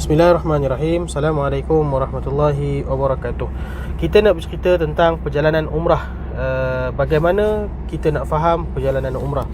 Bismillahirrahmanirrahim. Assalamualaikum warahmatullahi wabarakatuh. Kita nak bercerita tentang perjalanan umrah. Bagaimana kita nak faham perjalanan umrah.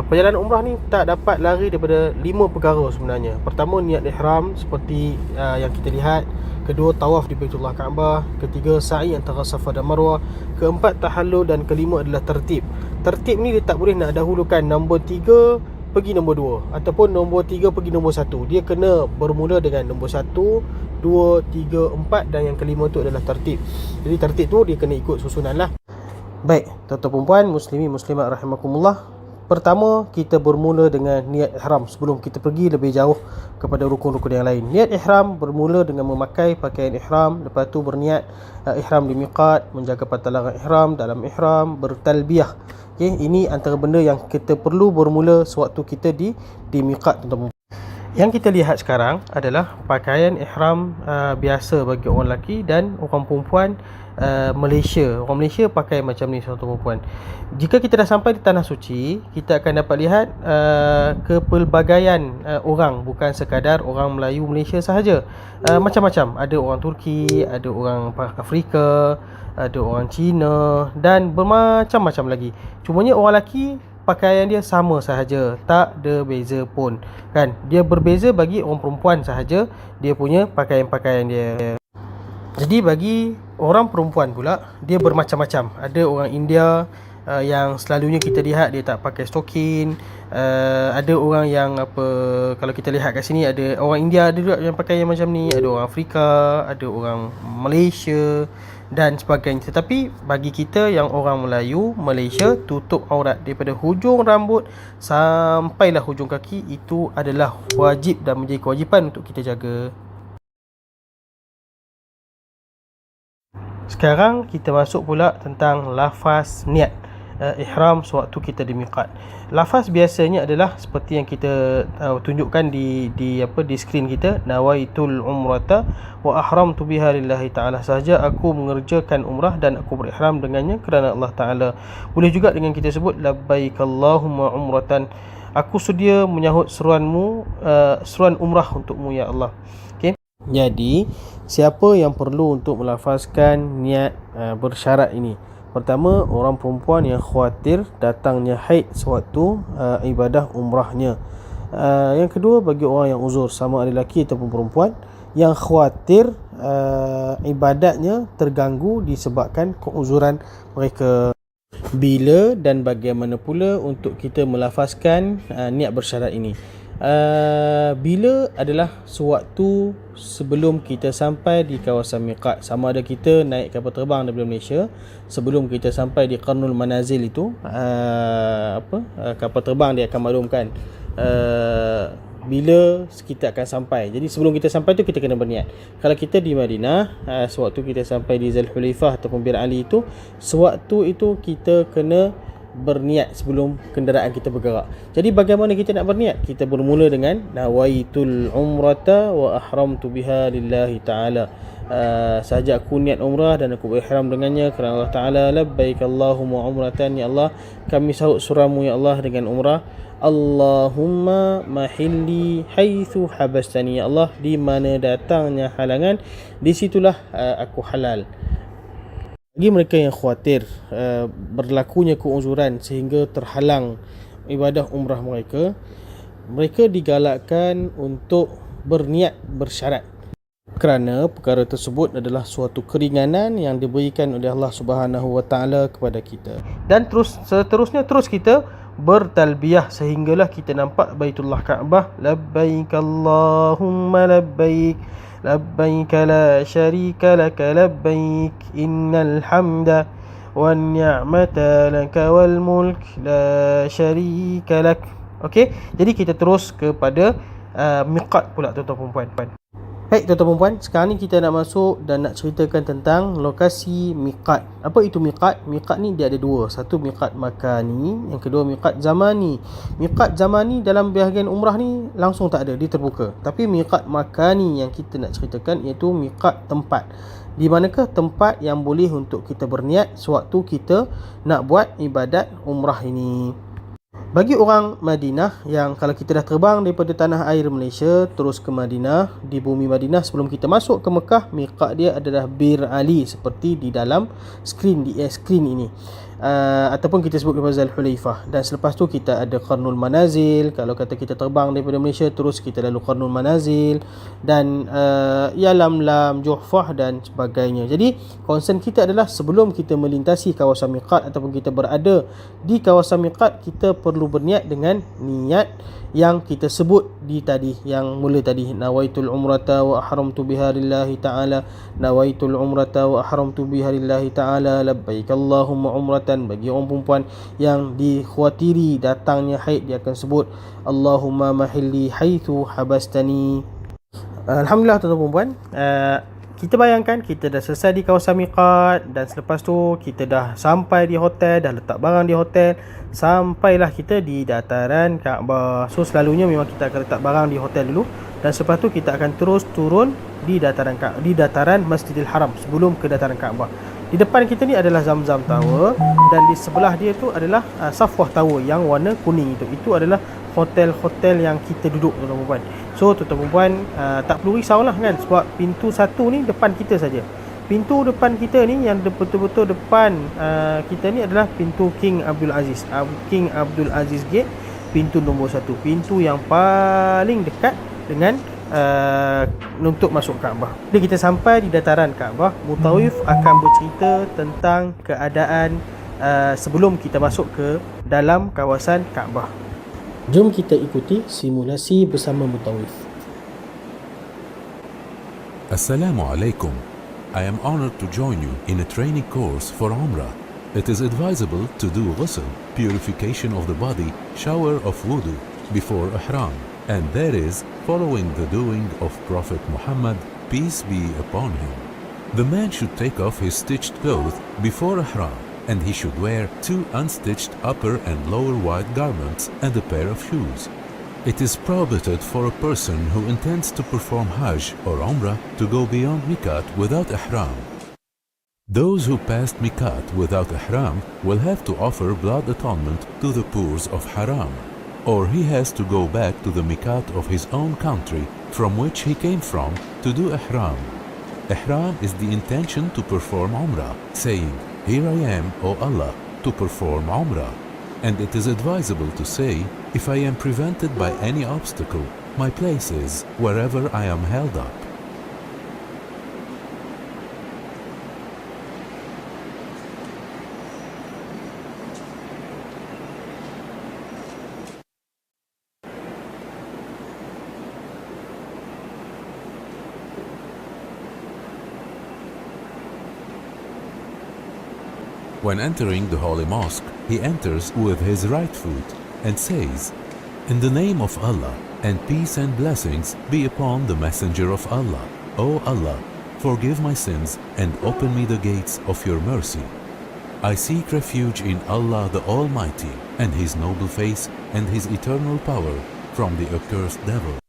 Perjalanan umrah ni tak dapat lari daripada 5 perkara sebenarnya. Pertama, niat ihram seperti yang kita lihat. Kedua, tawaf di Baitullah Kaabah. Ketiga, sa'i antara Safa dan Marwah. Keempat, tahallul. Dan kelima adalah tertib. Tertib ni dia tak boleh nak dahulukan nombor 3 pergi nombor 2 ataupun nombor 3 pergi nombor 1. Dia kena bermula dengan nombor 1, 2, 3, 4 dan yang kelima tu adalah tertib. Jadi tertib tu dia kena ikut susunan lah. Baik, tuan-tuan perempuan, muslimi muslimat rahimakumullah. Pertama, kita bermula dengan niat ihram sebelum kita pergi lebih jauh kepada rukun-rukun yang lain. Niat ihram bermula dengan memakai pakaian ihram. Lepas tu berniat ihram di miqat, menjaga pantalangan ihram, dalam ihram, bertalbiyah. Okay, ini antara benda yang kita perlu bermula sewaktu kita di miqat, tuan-tuan. Yang kita lihat sekarang adalah pakaian ihram biasa bagi orang lelaki dan orang perempuan Malaysia. Orang Malaysia pakai macam ni, tuan-tuan perempuan. Jika kita dah sampai di Tanah Suci, kita akan dapat lihat kepelbagaian orang, bukan sekadar orang Melayu Malaysia sahaja. Macam-macam. Ada orang Turki, ada orang Afrika, ada orang Cina dan bermacam-macam lagi. Cumanya orang lelaki pakaian dia sama sahaja, tak ada beza pun, kan? Dia berbeza bagi orang perempuan sahaja, dia punya pakaian-pakaian dia. Jadi bagi orang perempuan pula, dia bermacam-macam. Ada orang India yang selalunya kita lihat dia tak pakai stokin. Ada orang yang kalau kita lihat kat sini, ada orang India ada juga yang pakai yang macam ni. Ada orang Afrika, ada orang Malaysia dan sebagainya. Tetapi bagi kita yang orang Melayu Malaysia, tutup aurat daripada hujung rambut sampailah hujung kaki, itu adalah wajib dan menjadi kewajipan untuk kita jaga. Sekarang kita masuk pula tentang lafaz niat ihram sewaktu kita di miqat. Lafaz biasanya adalah seperti yang kita tunjukkan di skrin kita, nawaitul umrata wa ahramtu biha lillahi ta'ala. Sahaja aku mengerjakan umrah dan aku berihram dengannya kerana Allah Ta'ala. Boleh juga dengan kita sebut labbaik Allahumma umratan, aku sedia menyahut seruanmu, seruan umrah untukmu ya Allah. Okey. Jadi siapa yang perlu untuk melafazkan niat bersyarat ini? Pertama, orang perempuan yang khawatir datangnya haid sewaktu ibadah umrahnya. Yang kedua, bagi orang yang uzur, sama ada lelaki ataupun perempuan, yang khawatir ibadatnya terganggu disebabkan keuzuran mereka. Bila dan bagaimana pula untuk kita melafazkan niat bersyarat ini? Bila adalah sewaktu sebelum kita sampai di kawasan miqat. Sama ada kita naik kapal terbang daripada Malaysia, sebelum kita sampai di Qarnul Manazil itu, kapal terbang dia akan maklumkan bila kita akan sampai. Jadi sebelum kita sampai tu kita kena berniat. Kalau kita di Madinah, sewaktu kita sampai di Zulhulaifah ataupun Bir Ali itu, sewaktu itu kita kena berniat sebelum kenderaan kita bergerak. Jadi bagaimana kita nak berniat? Kita bermula dengan nawaitul umrata wa ahramtu biha lillahi ta'ala. Sahaja aku niat umrah dan aku berihram dengannya kerana Allah Ta'ala. Labbaik Allahumma umratan, ya Allah kami sahut suramu ya Allah dengan umrah. Allahumma mahilli haitsu habastani, ya Allah di mana datangnya halangan, di situlah aku halal. Bagi mereka yang khawatir berlakunya keuzuran sehingga terhalang ibadah umrah mereka, mereka digalakkan untuk berniat bersyarat, kerana perkara tersebut adalah suatu keringanan yang diberikan oleh Allah Subhanahu Wa Taala kepada kita. Dan seterusnya kita bertalbiyah sehinggalah kita nampak Baitullah Kaabah. Labbaik Allahumma labbaik, labbaik la syarika laka labbaik, innal hamda wan ni'mata laka wal mulk la syarika lak. Okey, jadi kita terus kepada miqat pula, tuan-tuan perempuan. Baik, tuan-tuan perempuan, sekarang ni kita nak masuk dan nak ceritakan tentang lokasi miqat. Apa itu miqat? Miqat ni dia ada dua. Satu miqat makani, yang kedua miqat zamani. Miqat zamani dalam bahagian umrah ni langsung tak ada, dia terbuka. Tapi miqat makani yang kita nak ceritakan iaitu miqat tempat. Di manakah tempat yang boleh untuk kita berniat sewaktu kita nak buat ibadat umrah ini? Bagi orang Madinah yang kalau kita dah terbang daripada tanah air Malaysia terus ke Madinah, di bumi Madinah sebelum kita masuk ke Mekah, miqat dia adalah Bir Ali seperti di dalam skrin ini. Ataupun kita sebut kepada Zal Hulaifah. Dan selepas tu kita ada Qarnul Manazil. Kalau kata kita terbang daripada Malaysia terus kita lalu Qarnul Manazil dan Yalamlam, Juhfah dan sebagainya. Jadi concern kita adalah sebelum kita melintasi kawasan miqat ataupun kita berada di kawasan miqat, kita perlu berniat dengan niat yang kita sebut di tadi, yang mula tadi, nawaitul umrata wa ahramtu biha lillahi ta'ala, nawaitul umrata wa ahramtu biha lillahi ta'ala, labbaik Allahumma umratan. Bagi orang perempuan yang dikhawatiri datangnya haid, dia akan sebut Allahumma mahilli haithu habastani. Alhamdulillah tuan-tuan perempuan, kita bayangkan kita dah selesai di kawasan miqat dan selepas tu kita dah sampai di hotel, dah letak barang di hotel, sampailah kita di dataran Kaabah. So selalunya memang kita akan letak barang di hotel dulu dan selepas tu kita akan terus turun di dataran Masjidil Haram sebelum ke dataran Kaabah. Di depan kita ni adalah Zamzam Tower dan di sebelah dia tu adalah Safwah Tower yang warna kuning itu. Itu adalah hotel-hotel yang kita duduk, tuan-tuan perempuan. So tuan-tuan perempuan tak perlu risaulah kan, sebab pintu satu ni depan kita saja. Pintu depan kita ni yang betul-betul depan kita ni adalah pintu King Abdul Aziz, King Abdul Aziz Gate, pintu nombor 1, pintu yang paling dekat dengan untuk masuk Kaabah. Bila kita sampai di dataran Kaabah, mutawif akan bercerita tentang keadaan sebelum kita masuk ke dalam kawasan Kaabah. Jom kita ikuti simulasi bersama mutawif. Assalamu alaikum. I am honored to join you in a training course for Umrah. It is advisable to do ghusl, purification of the body, shower of wudu before ihram, and that is following the doing of Prophet Muhammad, peace be upon him. The man should take off his stitched clothes before ihram, and he should wear 2 unstitched upper and lower white garments and a pair of shoes. It is prohibited for a person who intends to perform Hajj or Umrah to go beyond Miqat without ihram. Those who passed Miqat without ihram will have to offer blood atonement to the Purs of Haram, or he has to go back to the Miqat of his own country from which he came from to do ihram. Ihram is the intention to perform Umrah, saying, "Here I am, O Allah, to perform Umrah." And it is advisable to say, "If I am prevented by any obstacle, my place is wherever I am held up." When entering the Holy Mosque, he enters with his right foot and says, "In the name of Allah, and peace and blessings be upon the Messenger of Allah. O Allah, forgive my sins and open me the gates of your mercy. I seek refuge in Allah the Almighty and His noble face and His eternal power from the accursed devil."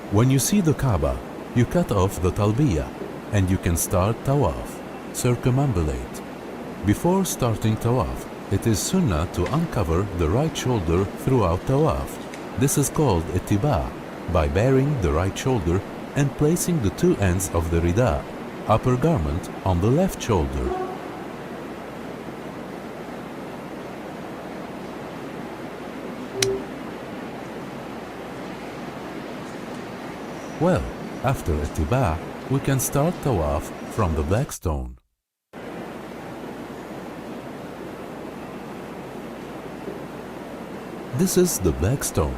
When you see the Kaaba, you cut off the Talbiyah and you can start Tawaf, circumambulate. Before starting Tawaf, it is sunnah to uncover the right shoulder throughout Tawaf. This is called ittiba, by baring the right shoulder and placing the 2 ends of the rida, upper garment, on the left shoulder. Well, after ittiba, we can start Tawaf from the black stone. This is the black stone.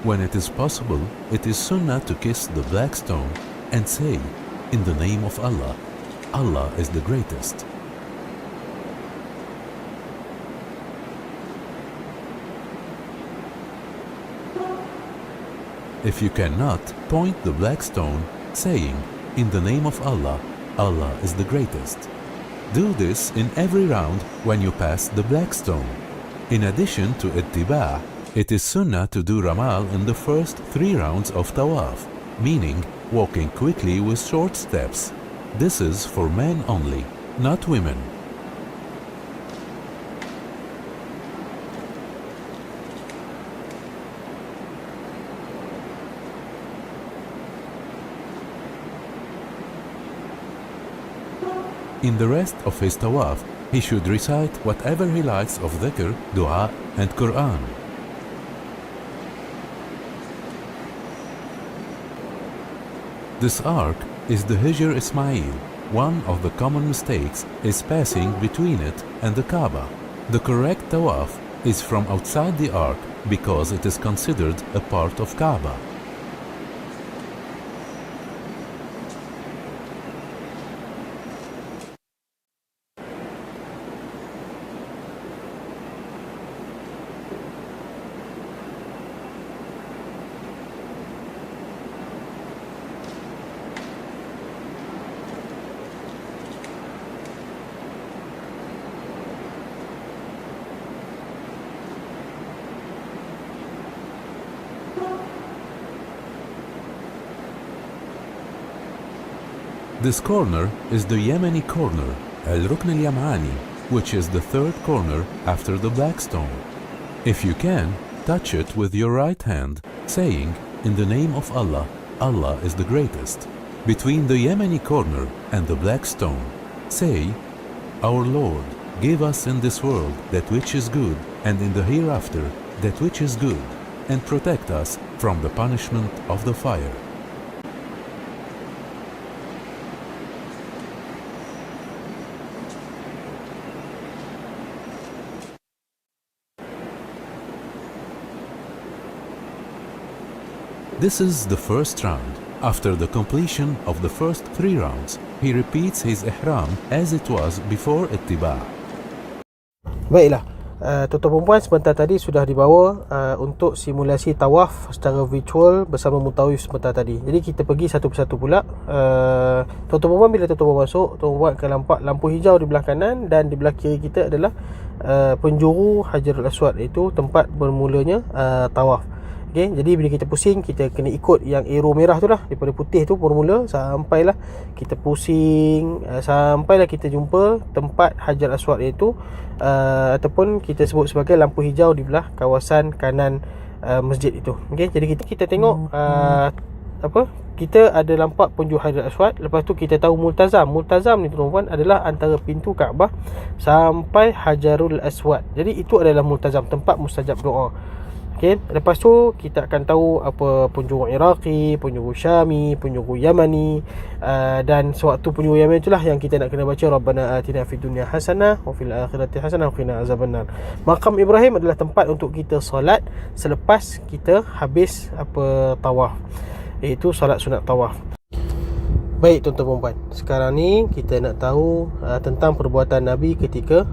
When it is possible, it is sunnah to kiss the black stone and say, "In the name of Allah, Allah is the greatest." If you cannot, point the black stone, saying, "In the name of Allah, Allah is the greatest." Do this in every round when you pass the black stone. In addition to ittiba', it is sunnah to do ramal in the first 3 rounds of tawaf, meaning walking quickly with short steps. This is for men only, not women. In the rest of his tawaf, he should recite whatever he likes of dhikr, dua, and Quran. This arc is the Hijr Ismail. One of the common mistakes is passing between it and the Kaaba. The correct tawaf is from outside the arc because it is considered a part of Kaaba. This corner is the Yemeni corner, Al-Rukn al-Yamani, which is the third corner after the black stone. If you can, touch it with your right hand, saying, "In the name of Allah, Allah is the greatest." Between the Yemeni corner and the black stone, say, "Our Lord, give us in this world that which is good, and in the hereafter that which is good, and protect us from the punishment of the fire." This is the first round. After the completion of the first 3 rounds, he repeats his ihram as it was before ittiba'. Baiklah, tuan-tuan perempuan, sebentar tadi sudah dibawa untuk simulasi tawaf secara virtual bersama mutawif sebentar tadi. Jadi kita pergi satu persatu pula. Tuan-tuan perempuan, bila tuan-tuan masuk, tuan-tuan akan nampak lampu hijau di belah kanan, dan di belah kiri kita adalah penjuru Hajarul Aswad, iaitu tempat bermulanya tawaf. Okay, jadi bila kita pusing, kita kena ikut yang arrow merah tu lah, daripada putih tu bermula sampailah kita pusing, sampailah kita jumpa tempat Hajar Aswad, iaitu ataupun kita sebut sebagai lampu hijau di belah kawasan kanan masjid itu. Okay, jadi kita tengok kita ada nampak penjuru Hajar Aswad. Lepas tu kita tahu multazam. Multazam ni tuan-tuan adalah antara pintu Kaabah sampai Hajarul Aswad. Jadi itu adalah multazam, tempat mustajab doa. Okay, lepas tu kita akan tahu apa penjuru Iraqi, penjuru Syami, penjuru Yamani, dan sewaktu penjuru Yamani itulah yang kita nak kena baca Rabbana atina fid dunya hasanah wa fil akhirati hasanah wa qina azabannar. Maqam Ibrahim adalah tempat untuk kita solat selepas kita habis tawaf, iaitu solat sunat tawaf. Baik tuan-tuan perempuan, sekarang ni kita nak tahu tentang perbuatan Nabi ketika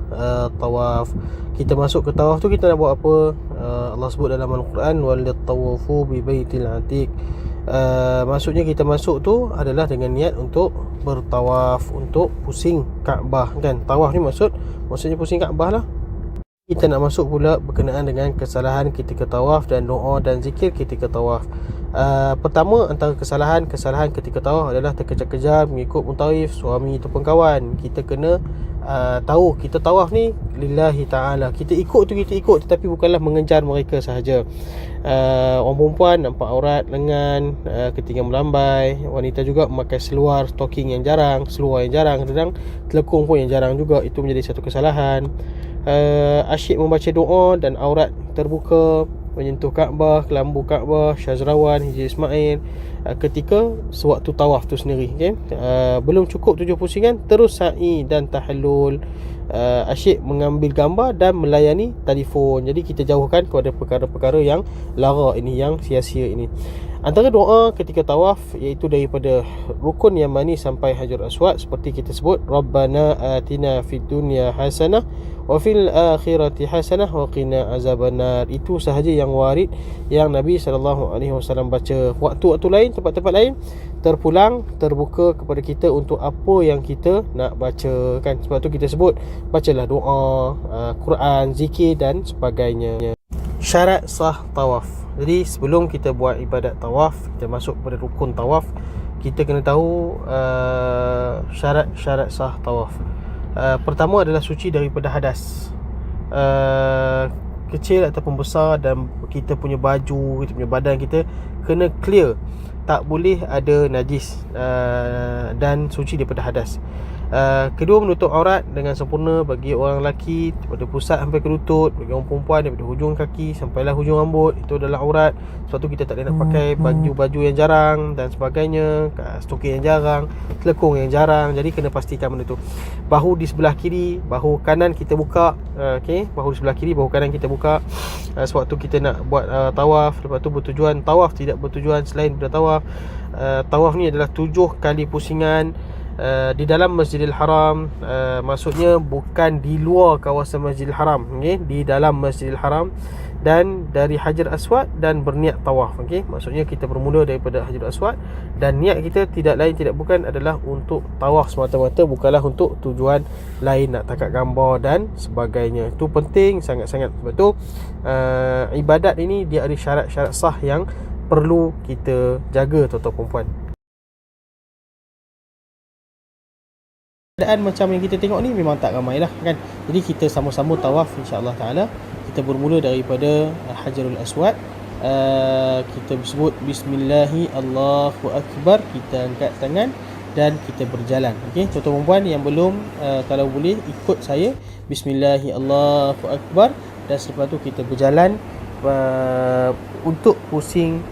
tawaf. Kita masuk ke tawaf tu, kita nak buat apa? Allah sebut dalam Al-Quran, wal-tawafu bi baitil atiq. Maksudnya kita masuk tu adalah dengan niat untuk bertawaf, untuk pusing Kaabah kan. Tawaf ni maksudnya pusing Kaabah lah. Kita nak masuk pula berkenaan dengan kesalahan ketika tawaf dan doa dan zikir ketika tawaf. Pertama, antara kesalahan ketika tawaf adalah terkejar-kejar mengikut mutawif, suami ataupun kawan. Kita kena tahu kita tawaf ni lillahi ta'ala. Kita ikut tetapi bukanlah mengejar mereka sahaja. Orang perempuan nampak aurat lengan, ketinggian melambai. Wanita juga memakai seluar stocking yang jarang, seluar yang jarang, kadang telekung pun yang jarang juga. Itu menjadi satu kesalahan. Asyik membaca doa dan aurat terbuka, menyentuh Kaabah, kelambu Kaabah, Syazrawan, Hijr Ismail ketika sewaktu tawaf tu sendiri. Okay? Belum cukup 7 pusingan, terus sa'i dan tahallul. Asyik mengambil gambar dan melayani telefon. Jadi kita jauhkan kepada perkara-perkara yang lara ini, yang sia-sia ini. Antara doa ketika tawaf iaitu daripada rukun Yamani sampai Hajar Aswad, seperti kita sebut Rabbana atina fid dunya hasanah wa fil akhirati hasanah wa qina azabannar. Itu sahaja yang warid yang Nabi SAW baca. Waktu-waktu lain, tempat-tempat lain terbuka kepada kita untuk apa yang kita nak baca kan. Sebab tu kita sebut bacalah doa, Quran, zikir dan sebagainya. Syarat sah tawaf. Jadi sebelum kita buat ibadat tawaf, kita masuk kepada rukun tawaf, kita kena tahu syarat-syarat sah tawaf. Pertama adalah suci daripada hadas, kecil ataupun besar, dan kita punya baju, kita punya badan kita kena clear, tak boleh ada najis, dan suci daripada hadas. Kedua, menutup aurat dengan sempurna bagi orang lelaki daripada pusat sampai ke lutut, bagi orang perempuan daripada hujung kaki sampailah hujung rambut, itu adalah aurat. Sebab tu kita tak boleh nak pakai baju-baju yang jarang dan sebagainya, stoking yang jarang, telekung yang jarang. Jadi kena pastikan benda tu. Bahu di sebelah kiri, bahu kanan kita buka, bahu di sebelah kiri, bahu kanan kita buka. Sewaktu kita nak buat tawaf. Lepas tu bertujuan tawaf, tidak bertujuan selain daripada tawaf. Tawaf ni adalah 7 kali pusingan di dalam Masjidil Haram. Maksudnya bukan di luar kawasan Masjidil Haram, di dalam Masjidil Haram, dan dari Hajar Aswad dan berniat tawaf. Maksudnya kita bermula daripada Hajar Aswad dan niat kita tidak lain tidak bukan adalah untuk tawaf semata-mata, bukanlah untuk tujuan lain nak tangkap gambar dan sebagainya. Itu penting sangat-sangat. Sebab tu ibadat ini dia ada syarat-syarat sah yang perlu kita jaga, tuan-tuan perempuan. Keadaan macam yang kita tengok ni memang tak ramai lah kan. Jadi kita sama-sama tawaf insya-Allah taala. Kita bermula daripada Hajarul Aswad. Kita sebut bismillahi Allahu akbar, kita angkat tangan dan kita berjalan. Okey, tuan-tuan perempuan yang belum, kalau boleh ikut saya, bismillahi Allahu akbar, dan selepas tu kita berjalan untuk pusing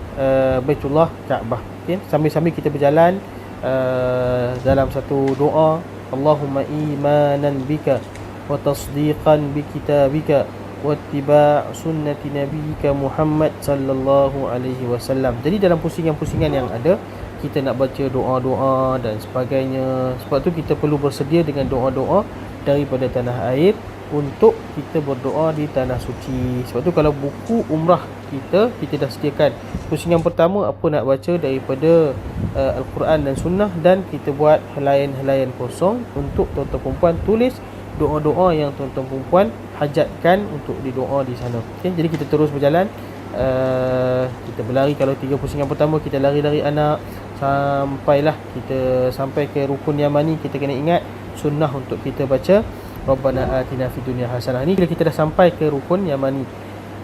Baitullah Kaabah. Okey, sambil-sambil kita berjalan dalam satu doa, Allahumma imanan bika wa tasdiqan bi kitabika wa ittiba' sunnati nabiyyika Muhammad sallallahu alaihi wasallam. Jadi dalam pusingan-pusingan yang ada, kita nak baca doa-doa dan sebagainya. Sebab tu kita perlu bersedia dengan doa-doa daripada tanah air untuk kita berdoa di tanah suci. Sebab tu kalau buku umrah kita dah sediakan pusingan pertama apa nak baca daripada Al-Quran dan Sunnah, dan kita buat helaian-helaian kosong untuk tuan-tuan perempuan tulis doa-doa yang tuan-tuan perempuan hajatkan untuk didoa di sana. Okay, jadi kita terus berjalan. Kita berlari. Kalau 3 pusingan pertama kita lari-lari anak sampailah kita sampai ke rukun Yamani. Kita kena ingat sunnah untuk kita baca Rabbana atina fid dunya hasanah. Ni bila kita dah sampai ke rukun Yamani,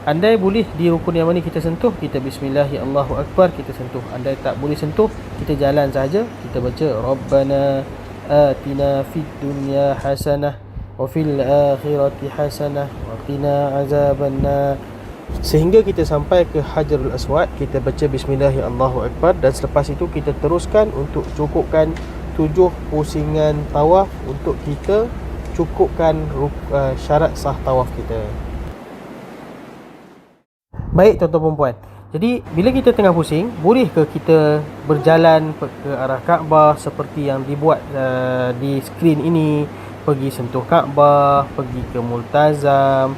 andai boleh di rukun Yamani kita sentuh, kita bismillahi Allahu akbar, kita sentuh. Andai tak boleh sentuh, kita jalan saja, kita baca Rabbana atina fid dunya hasanah wa fil akhirati hasanah wa qina azabannar, sehingga kita sampai ke Hajarul Aswad. Kita baca bismillahi Allahu akbar, dan selepas itu kita teruskan untuk cukupkan 7 pusingan tawaf untuk kita cukupkan syarat sah tawaf kita. Baik tuan-tuan perempuan, jadi bila kita tengah pusing, bolehkah kita berjalan ke arah Kaabah seperti yang dibuat di skrin ini? Pergi sentuh Kaabah, pergi ke Multazam,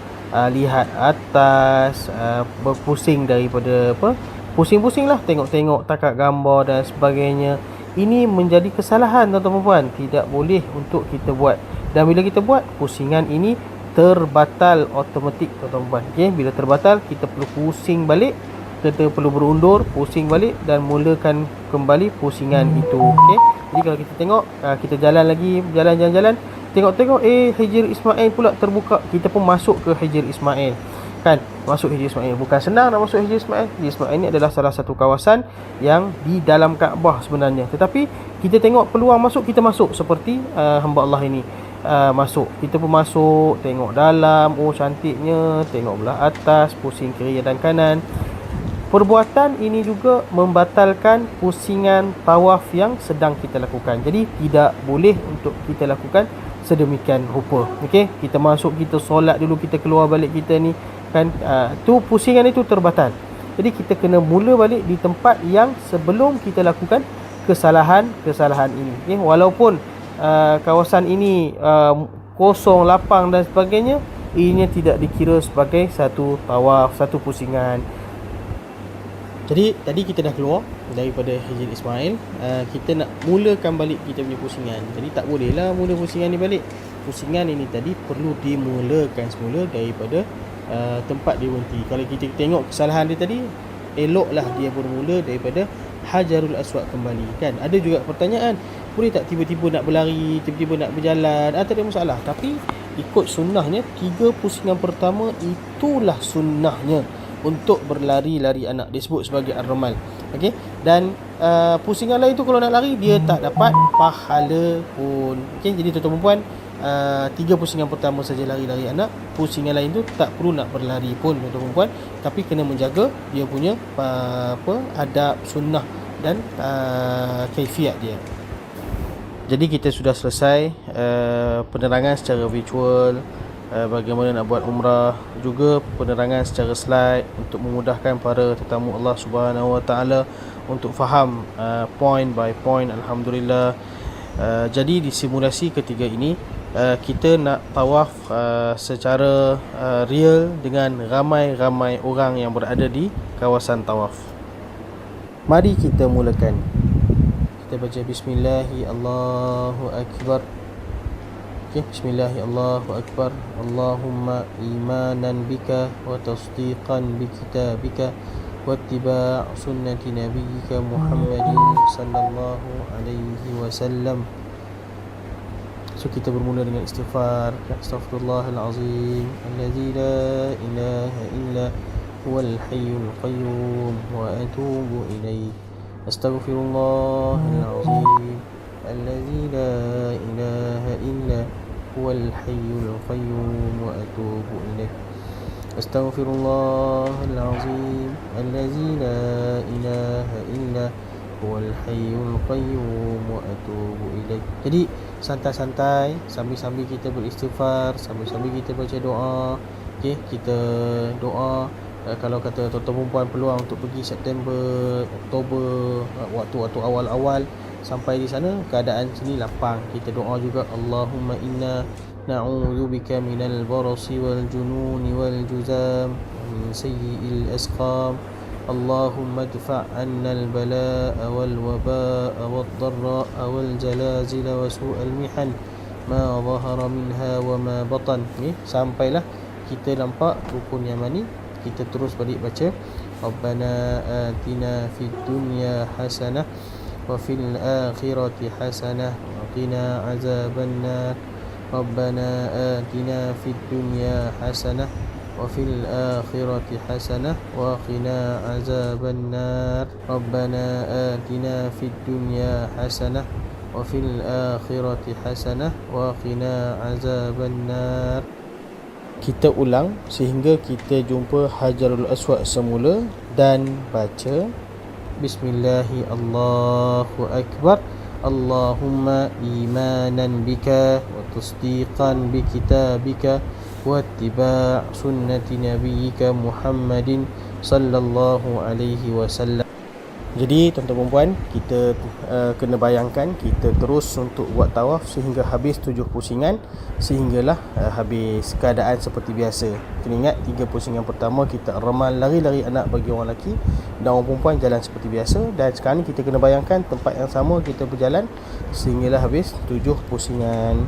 lihat atas, berpusing daripada pusing-pusing lah, tengok-tengok takat gambar dan sebagainya. Ini menjadi kesalahan tuan-tuan perempuan. Tidak boleh untuk kita buat. Dan bila kita buat, pusingan ini terbatal automatik tuan-tuan perempuan. Okay? Bila terbatal, kita perlu pusing balik, kita perlu berundur, pusing balik dan mulakan kembali pusingan itu. Okay? Jadi kalau kita tengok, kita jalan lagi, jalan-jalan, tengok-tengok, Hijr Ismail pula terbuka. Kita pun masuk ke Hijr Ismail. Kan? Masuk Hijr Ismail. Bukan senang nak masuk Hijr Ismail. Hijr Ismail ini adalah salah satu kawasan yang di dalam Kaabah sebenarnya. Tetapi kita tengok peluang masuk, kita masuk seperti hamba Allah ini. Masuk, kita pun masuk, tengok dalam, oh cantiknya, tengok belah atas, pusing kiri dan kanan. Perbuatan ini juga membatalkan pusingan tawaf yang sedang kita lakukan. Jadi tidak boleh untuk kita lakukan sedemikian rupa. Okey, kita masuk, kita solat dulu, kita keluar balik kita ni kan, tu pusingan itu terbatal. Jadi kita kena mula balik di tempat yang sebelum kita lakukan kesalahan ini. Okey, walaupun kawasan ini kosong, lapang dan sebagainya, ianya tidak dikira sebagai satu tawaf, satu pusingan. Jadi tadi kita dah keluar daripada Hijr Ismail, kita nak mulakan balik kita punya pusingan. Jadi tak bolehlah mula pusingan ni balik. Pusingan ini tadi perlu dimulakan semula daripada tempat dia berhenti. Kalau kita tengok kesalahan dia tadi, eloklah dia bermula daripada Hajarul Aswad kembali. Kan ada juga pertanyaan, boleh tak tiba-tiba nak berlari, tiba-tiba nak berjalan? Tak ada masalah. Tapi ikut sunnahnya, 3 pusingan pertama itulah sunnahnya untuk berlari-lari anak. Disebut sebagai ar-ramal. Okey. Dan pusingan lain tu kalau nak lari dia tak dapat pahala pun. Okey, jadi tuan-tuan dan puan, 3 pusingan pertama saja lari-lari anak, pusingan lain tu tak perlu nak berlari pun tuan-tuan dan puan, tapi kena menjaga dia punya adab sunnah dan kaifiat dia. Jadi kita sudah selesai penerangan secara virtual, bagaimana nak buat umrah, juga penerangan secara slide untuk memudahkan para tetamu Allah Subhanahu Wa Taala untuk faham point by point. Alhamdulillah. Jadi di simulasi ketiga ini kita nak tawaf secara real dengan ramai-ramai orang yang berada di kawasan tawaf. Mari kita mulakan. Kita baca Bismillahi Allahu Akbar. Okay, Bismillahi Allahu Akbar. Allahumma imanan bika wa tasdiqan bi kitabika wa ittiba' sunnati nabiyyika Muhammadin sallallahu alaihi wasallam. So kita bermula dengan istighfar. Astaghfirullahalazim allazi la ilaha illa huwal hayyul qayyum wa atubu ilaih. Astaghfirullahalazim allazi la ilaha illa huwal hayyul qayyum wa atubu ilaih. Astaghfirullahalazim allazi la ilaha illa huwal hayyul qayyum wa atubu ilaih. Jadi santai-santai sambil-sambil kita beristighfar, sambil-sambil kita baca doa. Okey, kita doa. Kalau kata tuan-tuan perempuan peluang untuk pergi September, Oktober, waktu-waktu awal-awal, sampai di sana keadaan sini lapang, kita doa juga, Allahumma inna na'udzubika minal barasi wal jununi wal juzam min sayyi'il asqam. Allahumma adfa' 'anna al balaa'a wal wabaa'a wad dharraa'a wal jalazila wa su'al mihan ma zahara minha wa ma batan. Sampailah kita nampak rukun yang mana, kita terus balik baca, Rabbana atina fid dunya hasanah wa fil akhirati hasanah wa qina azabannar. Rabbana atina fid dunya hasanah wa fil akhirati hasanah wa qina azabannar. Rabbana atina fid dunya hasanah wa fil akhirati hasanah wa qina azabannar. Kita ulang sehingga kita jumpa Hajarul Aswad semula dan baca Bismillahi Allahu Akbar. Allahumma imanan bika wa tasdiqan bi kitabika wa ittiba' sunnati nabiyyika Muhammadin sallallahu alaihi wasallam. Jadi tuan-tuan perempuan, kita kena bayangkan kita terus untuk buat tawaf sehingga habis 7 pusingan, sehinggalah habis keadaan seperti biasa. Kena ingat 3 pusingan pertama kita ramal lari-lari anak bagi orang lelaki, dan orang perempuan jalan seperti biasa. Dan sekarang kita kena bayangkan tempat yang sama kita berjalan sehinggalah habis 7 pusingan.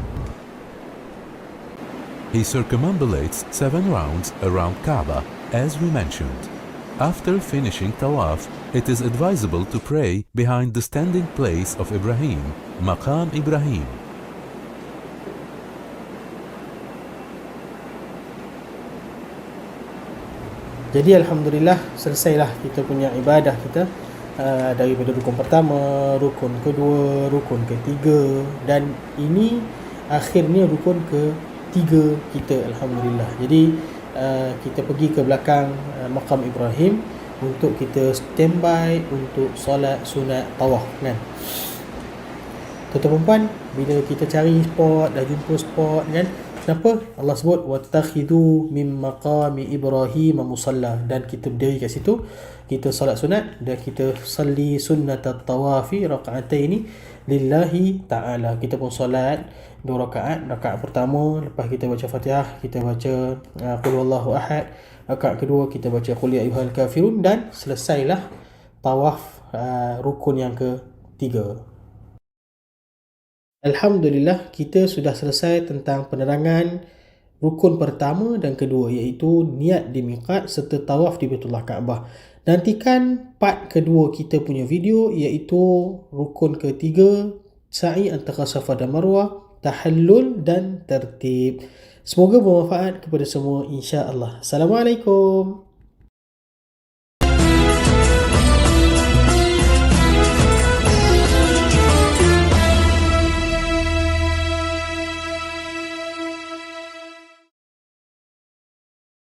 He circumambulates 7 rounds around Kaaba as we mentioned. After finishing tawaf, it is advisable to pray behind the standing place of Ibrahim, Maqam Ibrahim. Jadi alhamdulillah selesailah kita punya ibadah kita, daripada rukun pertama, rukun kedua, rukun ketiga, dan ini akhirnya rukun ketiga kita, alhamdulillah. Jadi kita pergi ke belakang Maqam Ibrahim untuk kita standby untuk solat sunat tawaf, kan. Tuan-tuan perempuan, bila kita cari spot, dah jumpa spot, kan, kenapa Allah sebut wattakhidhu min maqami Ibrahim musalla, dan kita berdiri kat situ, kita solat sunat dan kita salli sunnat at-tawafi raka'ataini lillahi ta'ala. Kita pun solat 2 rakaat. Rakaat pertama lepas kita baca Fatihah, kita baca qul huwallahu ahad. Rakaat kedua kita baca qul ya ayyuhal kafirun, dan selesailah tawaf rukun yang ketiga. Alhamdulillah, kita sudah selesai tentang penerangan rukun pertama dan kedua, iaitu niat di miqat serta tawaf di Baitullah Kaabah. Nantikan part kedua kita punya video, iaitu rukun ketiga, sa'i antara Safa dan Marwah, tahallul dan tertib. Semoga bermanfaat kepada semua, insya-Allah. Assalamualaikum.